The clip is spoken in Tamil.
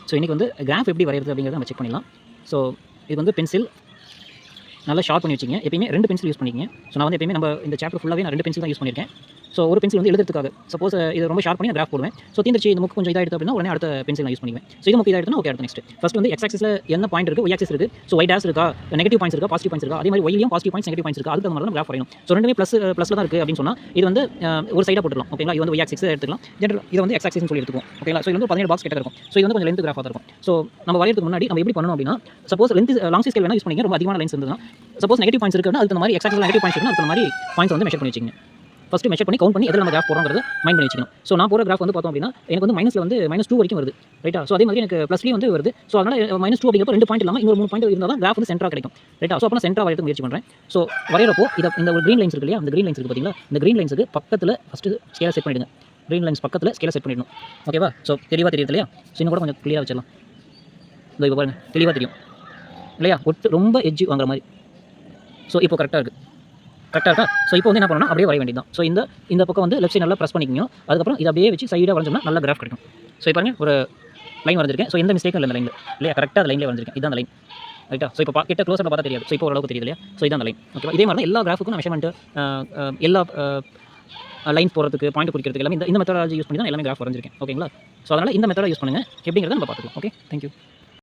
ஸோ இன்றைக்கி வந்து கிராஃப் எப்படி வரைகிறது அப்படிங்கிறத நம்ம செக் பண்ணிடலாம். ஸோ இது வந்து பென்சில் நல்லா ஷார்ப் பண்ணி வச்சிங்க. எப்பயுமே 2 பென்சில் யூஸ் பண்ணிக்கங்க. ஸோ நான் வந்து எப்பயுமே நம்ம இந்த சாப்டர் ஃபுல்லாகவே நான் 2 பென்சில் தான் யூஸ் பண்ணியிருக்கேன். ஸோ ஒரு பென்சில் வந்து எழுதுறதுக்காக சப்போஸ் இது ரொம்ப ஷார்ப் பண்ணி கிராஃப் போடுவேன். ஸோ தீந்துருச்சு இந்த முக்கு கொஞ்சம் இதாகிடுது அப்படின்னா உடனே அடுத்த பென்சில் நான் யூஸ் பண்ணிக்குவேன். ஸோ இது முக்கு இதாகிடுதுன்னா ஓகே அடுத்து நெக்ஸ்ட். ஃபஸ்ட் வந்து எக்ஸ் ஆக்சிஸில் என்ன பாயிண்ட் இருக்குது, ஒய் ஆக்சிஸ் இருக்குது. ஸோ ஒய் டேஷ் இருக்கா, நெகட்டிவ் பாயிண்ட்ஸ் இருக்கா, பாசிட்டிவ் பாயிண்ட்ஸ் இருக்கா, அதே மாதிரி ஒய்லையும் பாசிட்டிவ் பாயிண்ட்ஸ் நெகட்டிவ் பாயிண்ட்ஸ் இருக்கா, அதுக்கு மாதிரி தான் கிராஃப் வரையணும். ஸோ ரெண்டுமே ப்ளஸில் தான் இருக்குது அப்படின்னு சொன்னால் இது வந்து ஒரு சைடாக போட்டுக்கலாம். ஓகேங்களா, இது வந்து ஒய் ஆக்சிஸ் எடுத்துக்கலாம். ஜென்ரல் இது வந்து எக்ஸ் ஆக்சிஸ்னு சொல்லி எடுத்துக்குவோம். ஓகேங்களா, ஸோ இது வந்து 17 பாக்ஸ் கிட்ட இருக்கும். ஸோ இது வந்து கொஞ்சம் லென்த் கிராஃபாக தான் இருக்கும். ஸோ நம்ம வரையறதுக்கு முன்னாடி நம்ம எப்படி பண்ணணும் அப்படின்னா, சப்போஸ் லென்த் லாங் ஸ்கேல் வேணா யூஸ் பண்ணிங்க, ரொம்ப அதிகமான லைன்ஸ் இருந்ததுன்னா சப்போஸ் நெகட்டிவ் பாயிண்ட்ஸ் இருக்குன்னா அதுக்கு மாதிரி எக்ஸ் ஆக்சிஸில் நெகட்டிவ் பாயிண்ட்ஸ் இருக்குன்னா அதுக்கு மாதிரி பாயிண்ட்ஸ் வந்து மெஷர் பண்ணி வச்சிங்க. ஃபஸ்ட்டு மெஷர் பண்ணி கவுண்ட் பண்ணி எதில் நம்ம கிராஃப் போகிறோங்கிறது மைண்ட் பண்ணி வச்சுக்கணும். ஸோ நான் போகிற கிராஃப் வந்து பார்த்தோம் அப்படின்னா எனக்கு வந்து மைனஸில் வந்து -2 வரைக்கும் வருது. ரைட்டா, ஸோ அதே மாதிரி எனக்கு +3 வந்து வருது. ஸோ அதனால் -2 அப்படிங்கிறப்ப 2 பாயிண்ட் இல்லாமல் இன்னொரு 3 பாயிண்ட் இருந்தால் தான் கிராஃப் வந்து சென்டராக கிடைக்கும். ரைட்டா, ஸோ அப்போ நான் சென்டராக வரையறதுக்கு முயற்சி பண்ணுறேன். ஸோ வரையறப்போ இந்த ஒரு க்ரீன் லைன்ஸ் இருக்கு இல்லையா, அந்த க்ரீன் லைன்ஸ் இருக்குது பார்த்தீங்களா, இந்த க்ரீன் லைன்ஸுக்கு பக்கத்தில் ஃபஸ்ட்டு ஸ்கேலை செட் பண்ணிவிடுங்க. க்ரீன் லைன்ஸ் பக்கத்தில் ஸ்கேலை செட் பண்ணிடணும். ஓகேவா, ஸோ தெளிவாக தெரியுது இல்லையா. ஸோ இன்னும் கூட கொஞ்சம் கிளியராக வச்சிடலாம். இப்போ பாருங்கள் தெளிவாக தெரியும் இல்லையா, ஒட்டு ரொம்ப எட்ஜ் வாங்குற மாதிரி. ஸோ இப்போ கரெக்டாக இருக்குது, கரெக்டாக இருக்கா. ஸோ இப்போ வந்து என்ன பண்ணணும், அப்படியே வரைய வேண்டியது தான். ஸோ இந்த பக்கம் வந்து லெஃப்ட் சைடு நல்லா ப்ரெஸ் பண்ணிக்கணும். அதுக்கப்புறம் இதை அப்படியே வச்சு சைடாக வரைஞ்சோம்னா நல்ல கிராஃப் கிடைக்கும். ஸோ இப்போ பாருங்கள் ஒரு லைன் வரைஞ்சிருக்கேன். ஸோ எந்த மிஸ்டேக்கும் இல்லை இந்த லைனில் இல்லையா, கரெக்டாக அந்த லைனில் வரைஞ்சிருக்கேன். இதுதான் அந்த லைன். ரைட்டா, ஸோ இப்போ கிட்ட க்ளோஸில் பார்த்தா தெரியாது. ஸோ இப்போ ஓரளவுக்கு தெரியுது இல்லையா. ஸோ இதான் அந்த லைன். ஓகேவா, இதே மாதிரி தான் எல்லா கிராஃபுக்கும் நான் மெஷர்மெண்ட்டு எல்லா லைன் போகிறதுக்கு பாயிண்ட் குறிக்கிறதுக்கு எல்லாமே இந்த மெத்தடாலஜி யூஸ் பண்ணி தான் எல்லாமே கிராஃப் வரைஞ்சிருக்கேன். ஓகேங்களா, ஸோ அதனால் இந்த மெத்தடை யூஸ் பண்ணுங்கள். எப்படிங்கிறத நம்ம பார்த்துக்கலாம். Okay, thank you.